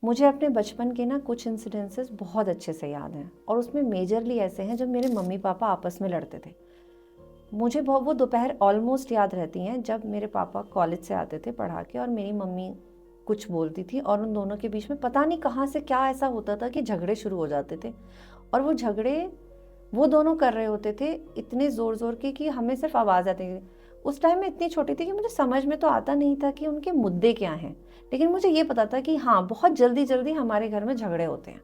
मुझे अपने बचपन के ना कुछ इंसिडेंसेस बहुत अच्छे से याद हैं, और उसमें मेजरली ऐसे हैं जब मेरे मम्मी पापा आपस में लड़ते थे। मुझे बहुत वो दोपहर ऑलमोस्ट याद रहती हैं जब मेरे पापा कॉलेज से आते थे पढ़ा के, और मेरी मम्मी कुछ बोलती थी और उन दोनों के बीच में पता नहीं कहाँ से क्या ऐसा होता था कि झगड़े शुरू हो जाते थे। और वो झगड़े वो दोनों कर रहे होते थे इतने ज़ोर ज़ोर के कि हमें सिर्फ आवाज़ आती थी। उस टाइम में इतनी छोटी थी कि मुझे समझ में तो आता नहीं था कि उनके मुद्दे क्या हैं, लेकिन मुझे ये पता था कि हाँ, बहुत जल्दी जल्दी हमारे घर में झगड़े होते हैं।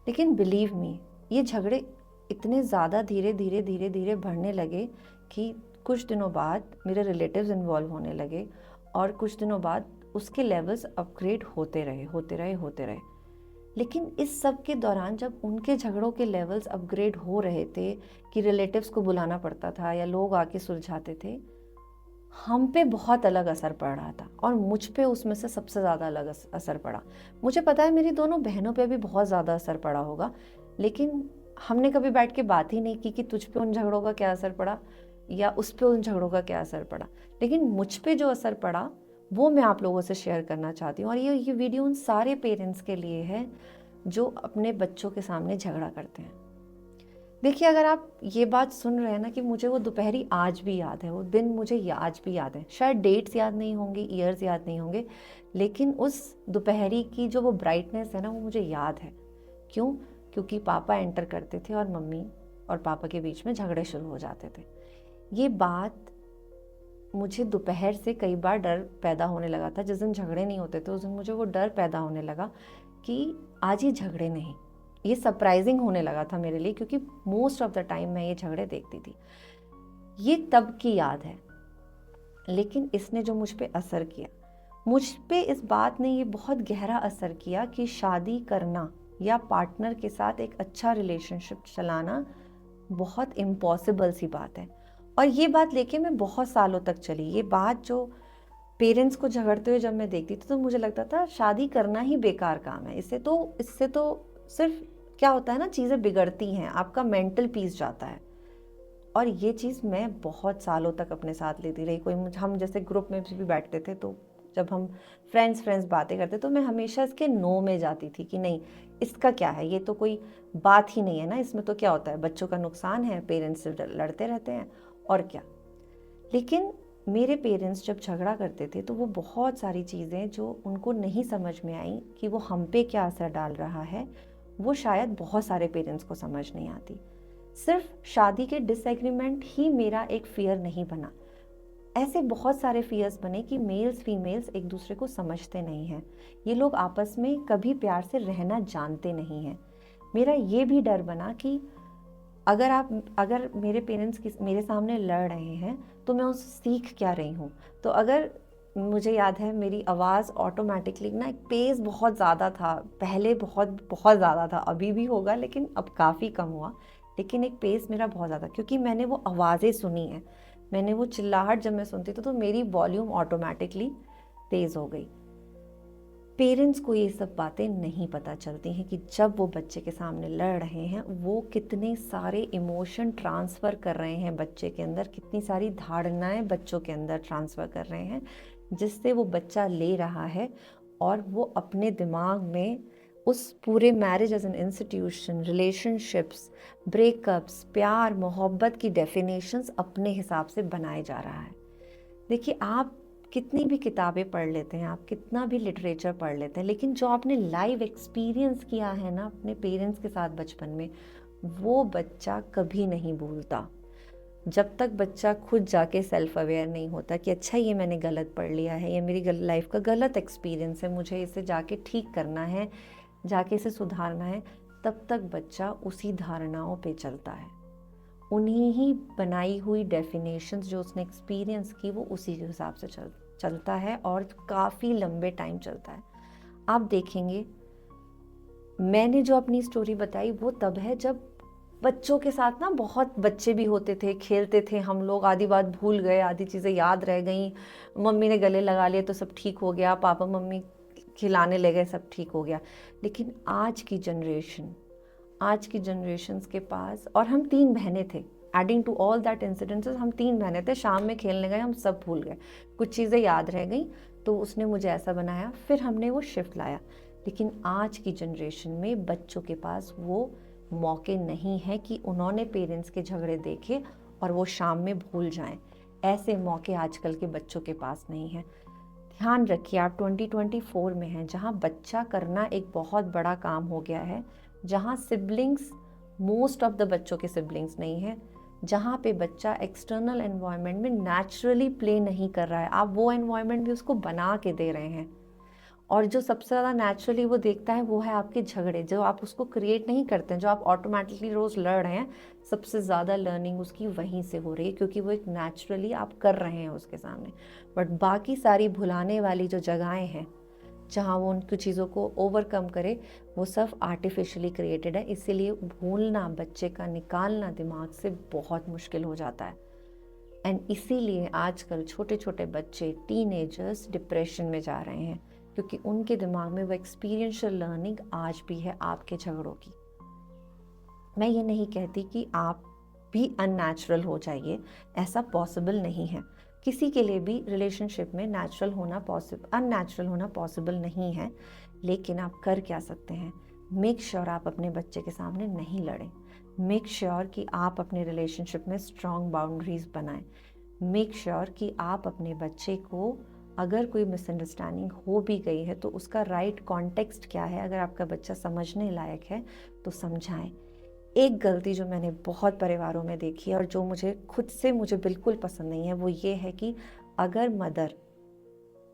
लेकिन बिलीव मी, ये झगड़े इतने ज़्यादा धीरे धीरे धीरे धीरे बढ़ने लगे कि कुछ दिनों बाद मेरे रिलेटिव्स इन्वॉल्व होने लगे, और कुछ दिनों बाद उसके लेवल्स अपग्रेड होते रहे होते रहे होते रहे। लेकिन इस सब के दौरान जब उनके झगड़ों के लेवल्स अपग्रेड हो रहे थे कि रिलेटिव्स को बुलाना पड़ता था या लोग आके सुलझाते थे, हम पे बहुत अलग असर पड़ रहा था, और मुझ पे उसमें से सबसे ज़्यादा अलग असर पड़ा। मुझे पता है मेरी दोनों बहनों पे भी बहुत ज़्यादा असर पड़ा होगा, लेकिन हमने कभी बैठ के बात ही नहीं की कि तुझ पे उन झगड़ों का क्या असर पड़ा या उस पे उन झगड़ों का क्या असर पड़ा। लेकिन मुझ पे जो असर पड़ा वो मैं आप लोगों से शेयर करना चाहती हूँ, और ये वीडियो उन सारे पेरेंट्स के लिए है जो अपने बच्चों के सामने झगड़ा करते हैं। देखिए, अगर आप ये बात सुन रहे हैं ना कि मुझे वो दोपहरी आज भी याद है, वो दिन मुझे आज भी याद है। शायद डेट्स याद नहीं होंगी, ईयर्स याद नहीं होंगे, लेकिन उस दोपहरी की जो वो ब्राइटनेस है ना, वो मुझे याद है। क्यों? क्योंकि पापा एंटर करते थे और मम्मी और पापा के बीच में झगड़े शुरू हो जाते थे। ये बात मुझे दोपहर से कई बार डर पैदा होने लगा था। जिस दिन झगड़े नहीं होते थे उस दिन मुझे वो डर पैदा होने लगा कि आज ये झगड़े नहीं। ये सरप्राइजिंग होने लगा था मेरे लिए, क्योंकि मोस्ट ऑफ द टाइम मैं ये झगड़े देखती थी। ये तब की याद है, लेकिन इसने जो मुझ पे असर किया, मुझ पे इस बात ने ये बहुत गहरा असर किया कि शादी करना या पार्टनर के साथ एक अच्छा रिलेशनशिप चलाना बहुत इम्पॉसिबल सी बात है। और ये बात लेके मैं बहुत सालों तक चली। ये बात जो पेरेंट्स को झगड़ते हुए जब मैं देखती थी तो मुझे लगता था शादी करना ही बेकार काम है। इससे तो सिर्फ क्या होता है ना, चीज़ें बिगड़ती हैं, आपका मेंटल पीस जाता है। और ये चीज़ मैं बहुत सालों तक अपने साथ लेती रही। हम जैसे ग्रुप में भी बैठते थे तो जब हम फ्रेंड्स बातें करते तो मैं हमेशा इसके नो में जाती थी कि नहीं, इसका क्या है, ये तो कोई बात ही नहीं है ना, इसमें तो क्या होता है, बच्चों का नुकसान है, पेरेंट्स से लड़ते रहते हैं और क्या। लेकिन मेरे पेरेंट्स जब झगड़ा करते थे तो वो बहुत सारी चीज़ें जो उनको नहीं समझ में आई कि वो हम पे क्या असर डाल रहा है, वो शायद बहुत सारे पेरेंट्स को समझ नहीं आती। सिर्फ शादी के डिसएग्रीमेंट ही मेरा एक फियर नहीं बना, ऐसे बहुत सारे फियर्स बने कि मेल्स फीमेल्स एक दूसरे को समझते नहीं हैं, ये लोग आपस में कभी प्यार से रहना जानते नहीं हैं। मेरा ये भी डर बना कि अगर मेरे पेरेंट्स मेरे सामने लड़ रहे हैं तो मैं उससे सीख क्या रही हूँ। तो अगर मुझे याद है मेरी आवाज़ ऑटोमेटिकली ना, एक पेस बहुत ज़्यादा था पहले, बहुत बहुत ज़्यादा था, अभी भी होगा लेकिन अब काफ़ी कम हुआ, लेकिन एक पेस मेरा बहुत ज़्यादा, क्योंकि मैंने वो आवाज़ें सुनी हैं, मैंने वो चिल्लाहट जब मैं सुनती थी तो मेरी वॉल्यूम ऑटोमेटिकली तेज़ हो गई। पेरेंट्स को ये सब बातें नहीं पता चलती हैं कि जब वो बच्चे के सामने लड़ रहे हैं वो कितने सारे इमोशन ट्रांसफ़र कर रहे हैं बच्चे के अंदर, कितनी सारी धारणाएं बच्चों के अंदर ट्रांसफ़र कर रहे हैं, जिससे वो बच्चा ले रहा है और वो अपने दिमाग में उस पूरे marriage as an institution, relationships, breakups, प्यार मोहब्बत की डेफिनेशंस अपने हिसाब से बनाए जा रहा है। देखिए, आप कितनी भी किताबें पढ़ लेते हैं, आप कितना भी लिटरेचर पढ़ लेते हैं, लेकिन जो आपने लाइव एक्सपीरियंस किया है ना अपने पेरेंट्स के साथ बचपन में, वो बच्चा कभी नहीं भूलता। जब तक बच्चा खुद जाके सेल्फ अवेयर नहीं होता कि अच्छा ये मैंने गलत पढ़ लिया है, ये मेरी लाइफ का गलत एक्सपीरियंस है, मुझे इसे जाके ठीक करना है, जाके इसे सुधारना है, तब तक बच्चा उसी धारणाओं पे चलता है। उन्हीं ही बनाई हुई डेफिनेशंस जो उसने एक्सपीरियंस की वो उसी के हिसाब से चलता है, और काफ़ी लंबे टाइम चलता है। आप देखेंगे, मैंने जो अपनी स्टोरी बताई वो तब है जब बच्चों के साथ ना बहुत बच्चे भी होते थे, खेलते थे हम लोग, आधी बात भूल गए, आधी चीज़ें याद रह गई, मम्मी ने गले लगा लिए तो सब ठीक हो गया, पापा मम्मी खिलाने लगे सब ठीक हो गया। लेकिन आज की जनरेशन्स के पास, और हम 3 बहनें थे, adding to all that incidences, हम 3 बहनें थे, शाम में खेलने गए, हम सब भूल गए, कुछ चीज़ें याद रह गई, तो उसने मुझे ऐसा बनाया, फिर हमने वो शिफ्ट लाया। लेकिन आज की जनरेशन में बच्चों के पास वो मौके नहीं हैं कि उन्होंने पेरेंट्स के झगड़े देखे और वो शाम में भूल जाएं। ऐसे मौके आजकल के बच्चों के पास नहीं हैं। ध्यान रखिए, आप 2024 में हैं, जहाँ बच्चा करना एक बहुत बड़ा काम हो गया है, जहाँ सिबलिंग्स, मोस्ट ऑफ द बच्चों के सिबलिंग्स नहीं है, जहाँ पे बच्चा एक्सटर्नल एनवायरनमेंट में नेचुरली प्ले नहीं कर रहा है, आप वो एनवायरनमेंट भी उसको बना के दे रहे हैं। और जो सबसे ज़्यादा नेचुरली वो देखता है वो है आपके झगड़े, जो आप उसको क्रिएट नहीं करते हैं, जो आप ऑटोमेटिकली रोज़ लड़ रहे हैं। सबसे ज़्यादा लर्निंग उसकी वहीं से हो रही है, क्योंकि वो एक नेचुरली आप कर रहे हैं उसके सामने। बट बाकी सारी भुलाने वाली जो जगहें हैं जहाँ वो उन कुछ चीज़ों को ओवरकम करे, वो सब आर्टिफिशियली क्रिएटेड है। इसीलिए भूलना बच्चे का, निकालना दिमाग से बहुत मुश्किल हो जाता है। एंड इसीलिए आजकल छोटे छोटे बच्चे, टीनेजर्स डिप्रेशन में जा रहे हैं, क्योंकि उनके दिमाग में वो एक्सपीरियंशियल लर्निंग आज भी है आपके झगड़ों की। मैं ये नहीं कहती कि आप भी अननेचुरल हो जाइए, ऐसा पॉसिबल नहीं है। किसी के लिए भी रिलेशनशिप में नेचुरल होना अननेचुरल होना पॉसिबल नहीं है। लेकिन आप कर क्या सकते हैं? मेक श्योर आप अपने बच्चे के सामने नहीं लड़ें। मेक श्योर कि आप अपने रिलेशनशिप में स्ट्रॉन्ग बाउंड्रीज बनाएं। मेक श्योर कि आप अपने बच्चे को, अगर कोई मिसअंडरस्टैंडिंग हो भी गई है तो उसका राइट कॉन्टेक्स्ट क्या है, अगर आपका बच्चा समझने लायक है तो समझाएं। एक गलती जो मैंने बहुत परिवारों में देखी है और जो मुझे बिल्कुल पसंद नहीं है, वो ये है कि अगर मदर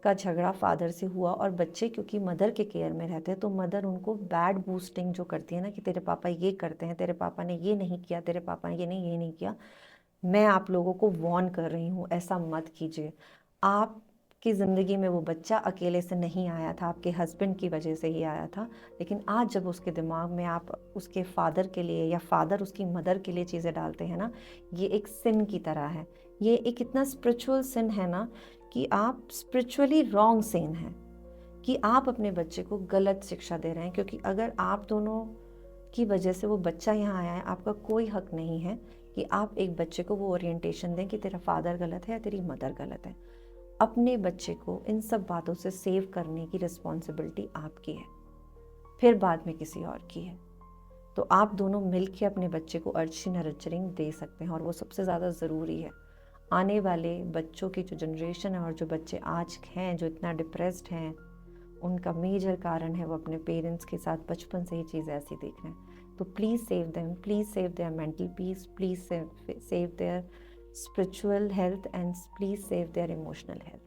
का झगड़ा फादर से हुआ और बच्चे क्योंकि मदर के केयर में रहते हैं, तो मदर उनको बैड बूस्टिंग जो करती है ना, कि तेरे पापा ये करते हैं, तेरे पापा ने ये नहीं किया, तेरे पापा ने ये नहीं किया, मैं आप लोगों को वॉर्न कर रही हूँ, ऐसा मत कीजिए। आपकी ज़िंदगी में वो बच्चा अकेले से नहीं आया था, आपके हस्बैंड की वजह से ही आया था। लेकिन आज जब उसके दिमाग में आप उसके फादर के लिए या फादर उसकी मदर के लिए चीज़ें डालते हैं ना, ये एक सिन की तरह है। ये एक इतना स्पिरिचुअल सिन है ना, कि आप स्पिरिचुअली रॉन्ग सिन है, कि आप अपने बच्चे को गलत शिक्षा दे रहे हैं। क्योंकि अगर आप दोनों की वजह से वो बच्चा यहाँ आया है, आपका कोई हक नहीं है कि आप एक बच्चे को वो ओरिएंटेशन दें कि तेरा फादर गलत है या तेरी मदर गलत है। अपने बच्चे को इन सब बातों से सेव करने की रिस्पॉन्सिबिलिटी आपकी है, फिर बाद में किसी और की है। तो आप दोनों मिल के अपने बच्चे को अच्छी नर्चरिंग दे सकते हैं, और वो सबसे ज़्यादा ज़रूरी है। आने वाले बच्चों की जो जनरेशन है और जो बच्चे आज हैं जो इतना डिप्रेस्ड हैं, उनका मेजर कारण है वो अपने पेरेंट्स के साथ बचपन से ही चीज़ ऐसी देख रहे हैं। तो please save them, please save their mental peace, please save their spiritual health, and please save their emotional health.